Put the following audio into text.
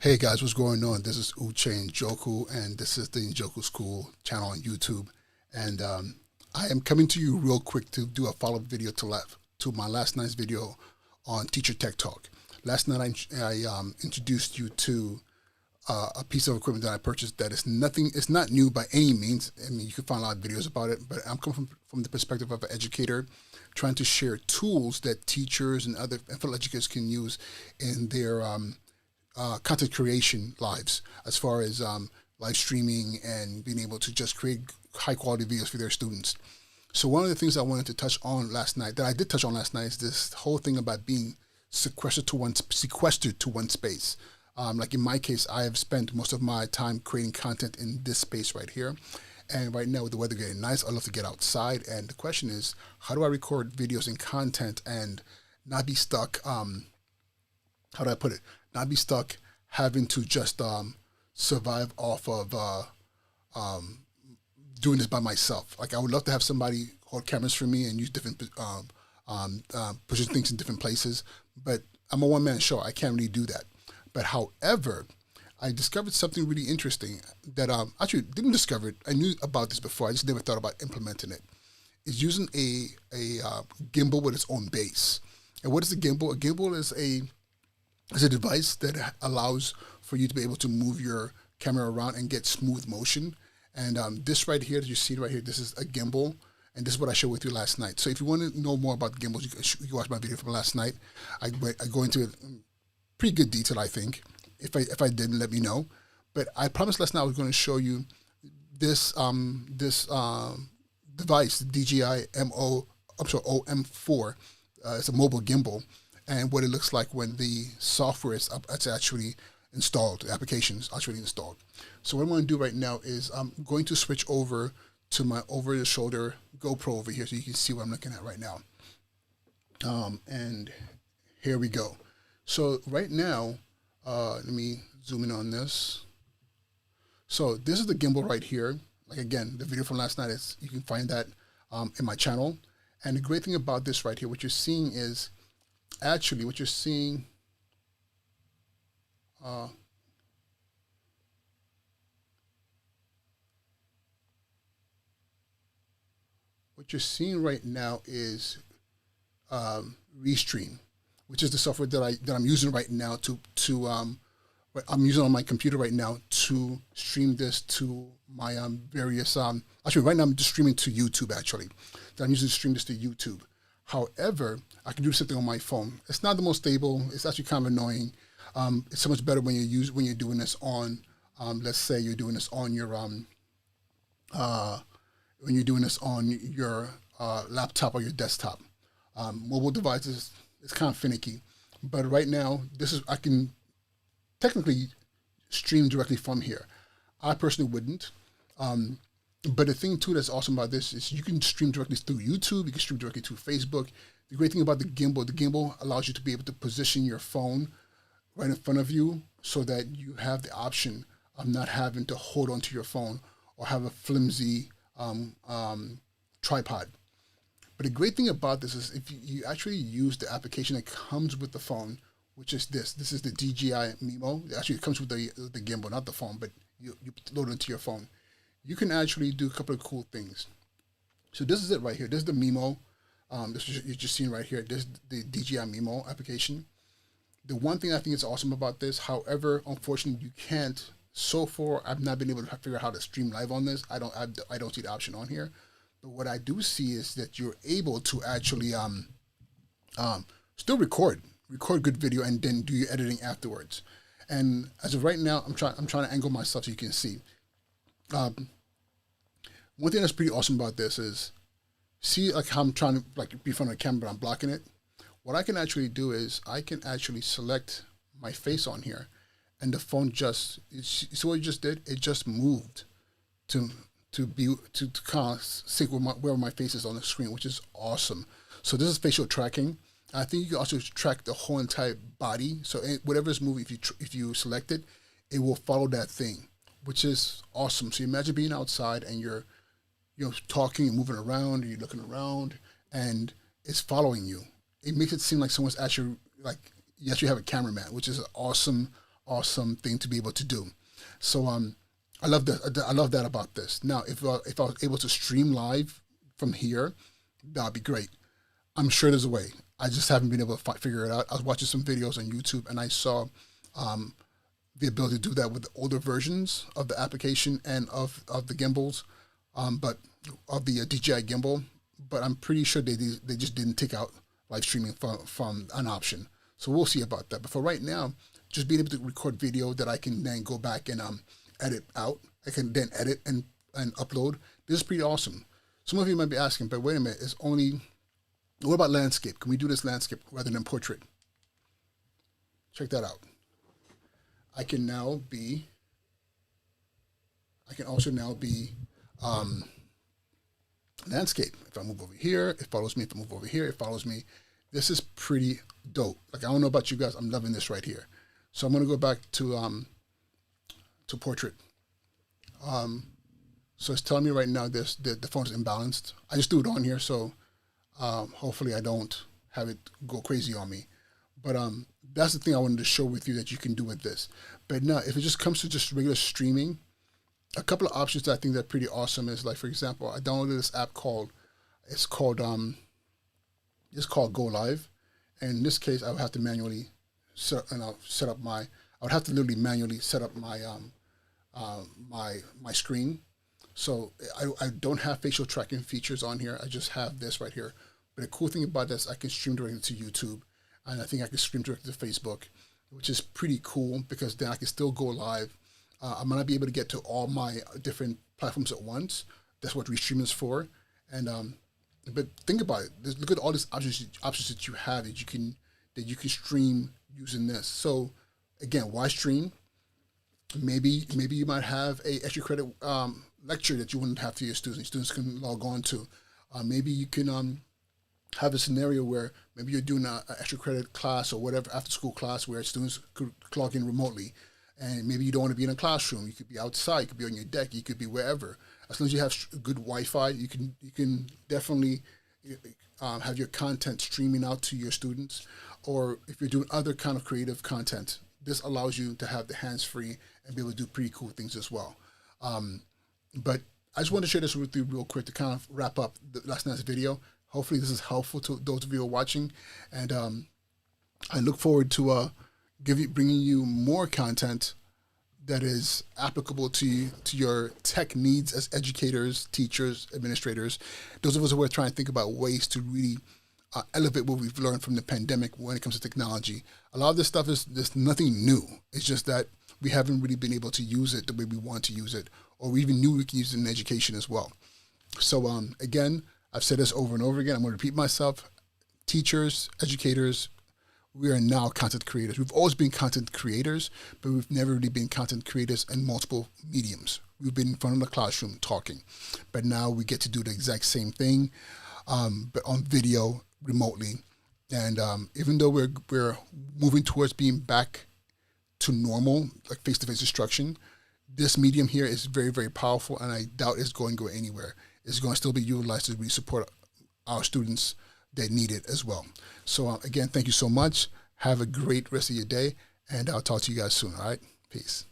Hey guys, what's going on? This is Uche and Njoku, and this is the Njoku School channel on YouTube. And I am coming to you real quick to do a follow-up video to my last night's video on Teacher Tech Talk. Last night I introduced you to a piece of equipment that I purchased that is nothing. It's not new by any means. I mean, you can find a lot of videos about it, but I'm coming from the perspective of an educator, trying to share tools that teachers and other fellow educators can use in their content creation lives, as far as live streaming and being able to just create high quality videos for their students. So one of the things I wanted to touch on last night, that I did touch on last night, is this whole thing about being sequestered to one space. Like in my case, I have spent most of my time creating content in this space right here. And right now with the weather getting nice, I love to get outside. And the question is, how do I record videos and content and not be stuck, how do I put it? Not be stuck having to just survive off of doing this by myself. Like I would love to have somebody hold cameras for me and use different position things in different places, but I'm a one-man show. I can't really do that. But however, I discovered something really interesting that actually didn't discover it. I knew about this before. I just never thought about implementing it. It's using a gimbal with its own base. And what is a gimbal? A gimbal is a device that allows for you to be able to move your camera around and get smooth motion. And this right here that you see right here, this is a gimbal, and this is what I showed with you last night. So if you want to know more about gimbals, you can watch my video from last night. I go into it in pretty good detail, I think. If I didn't, let me know. But I promised last night I was going to show you this device, the DJI OM4. It's a mobile gimbal, and what it looks like when the software is actually installed, the application is actually installed. So what I'm going to do right now is I'm going to switch over to my over-the-shoulder GoPro over here so you can see what I'm looking at right now. And here we go. So right now, let me zoom in on this. So this is the gimbal right here. Like again, the video from last night, you can find that in my channel. And the great thing about this right here, what you're seeing is, actually, what you're seeing, right now is Restream, which is the software that I'm using right now I'm using on my computer right now to stream this to my various actually right now I'm just streaming to YouTube actually. I'm using to stream this to YouTube. However, I can do something on my phone. It's not the most stable. It's actually kind of annoying. It's so much better when you're doing this on, let's say you're doing this on your laptop or your desktop. Mobile devices, it's kind of finicky. But right now, I can technically stream directly from here. I personally wouldn't. But the thing too that's awesome about this is you can stream directly through YouTube, you can stream directly through Facebook. The great thing about the gimbal allows you to be able to position your phone right in front of you so that you have the option of not having to hold onto your phone or have a flimsy tripod. But the great thing about this is if you actually use the application that comes with the phone, which is this. This is the DJI Mimo. Actually, it comes with the gimbal, not the phone, but you load it into your phone. You can actually do a couple of cool things. So this is it right here. This is the Mimo. This is you're just seeing right here. This is the DJI Mimo application. The one thing I think is awesome about this, however, unfortunately, you can't. So far, I've not been able to figure out how to stream live on this. I don't see the option on here. But what I do see is that you're able to actually still record good video and then do your editing afterwards. And as of right now, I'm trying to angle myself so you can see. One thing that's pretty awesome about this is, see like how I'm trying to like be in front of the camera, but I'm blocking it. What I can actually do is I can actually select my face on here, and the phone see what you just did? It just moved to kind of sync with where my face is on the screen, which is awesome. So this is facial tracking. I think you can also track the whole entire body. So whatever is moving, if you select it, it will follow that thing, which is awesome. So imagine being outside and you're talking and moving around, and you're looking around, and it's following you. It makes it seem like someone's actually like you actually have a cameraman, which is an awesome awesome thing to be able to do. So I love that. I love that about this. Now, if I was able to stream live from here, that'd be great. I'm sure there's a way. I just haven't been able to figure it out. I was watching some videos on YouTube and I saw the ability to do that with the older versions of the application and of the gimbals, but of the DJI gimbal. But I'm pretty sure they just didn't take out live streaming from an option. So we'll see about that. But for right now, just being able to record video that I can then go back and edit out. I can then edit and upload. This is pretty awesome. Some of you might be asking, but wait a minute, what about landscape? Can we do this landscape rather than portrait? Check that out. I can also now be landscape. If I move over here, it follows me. If I move over here, it follows me. This is pretty dope. Like, I don't know about you guys, I'm loving this right here. So I'm gonna go back to portrait. So it's telling me right now the phone's imbalanced. I just threw it on here, so hopefully I don't have it go crazy on me. But that's the thing I wanted to show with you that you can do with this. But now, if it just comes to just regular streaming, a couple of options that I think that are pretty awesome is, like, for example, I downloaded this app called Go Live, and in this case, I would have to manually set up my. I would have to literally manually set up my my screen. So I don't have facial tracking features on here. I just have this right here. But the cool thing about this, I can stream directly to YouTube, and I think I can stream directly to Facebook, which is pretty cool because then I can still go live. I might not be able to get to all my different platforms at once. That's what Restream is for. And but think about it. Look at all these options that you have that you can stream using this. So again, why stream? Maybe you might have a extra credit lecture that you wouldn't have to your students. Students can log on to. Maybe you can have a scenario where maybe you're doing an extra credit class or whatever after school class where students could log in remotely. And maybe you don't want to be in a classroom. You could be outside. You could be on your deck. You could be wherever. As long as you have good Wi-Fi, you can definitely have your content streaming out to your students. Or if you're doing other kind of creative content, this allows you to have the hands-free and be able to do pretty cool things as well. But I just want to share this with you real quick to kind of wrap up last night's video. Hopefully this is helpful to those of you who are watching. And I look forward to bringing you more content that is applicable to your tech needs as educators, teachers, administrators. Those of us who are trying to think about ways to really elevate what we've learned from the pandemic when it comes to technology. A lot of this stuff there's nothing new. It's just that we haven't really been able to use it the way we want to use it, or we even knew we could use it in education as well. So again, I've said this over and over again. I'm going to repeat myself. Teachers, educators, we are now content creators. We've always been content creators, but we've never really been content creators in multiple mediums. We've been in front of the classroom talking, but now we get to do the exact same thing, but on video remotely. And even though we're moving towards being back to normal, like face-to-face instruction, this medium here is very, very powerful, and I doubt it's going to go anywhere. It's going to still be utilized to really support our students that need it as well. So again, thank you so much. Have a great rest of your day, and I'll talk to you guys soon. All right, peace.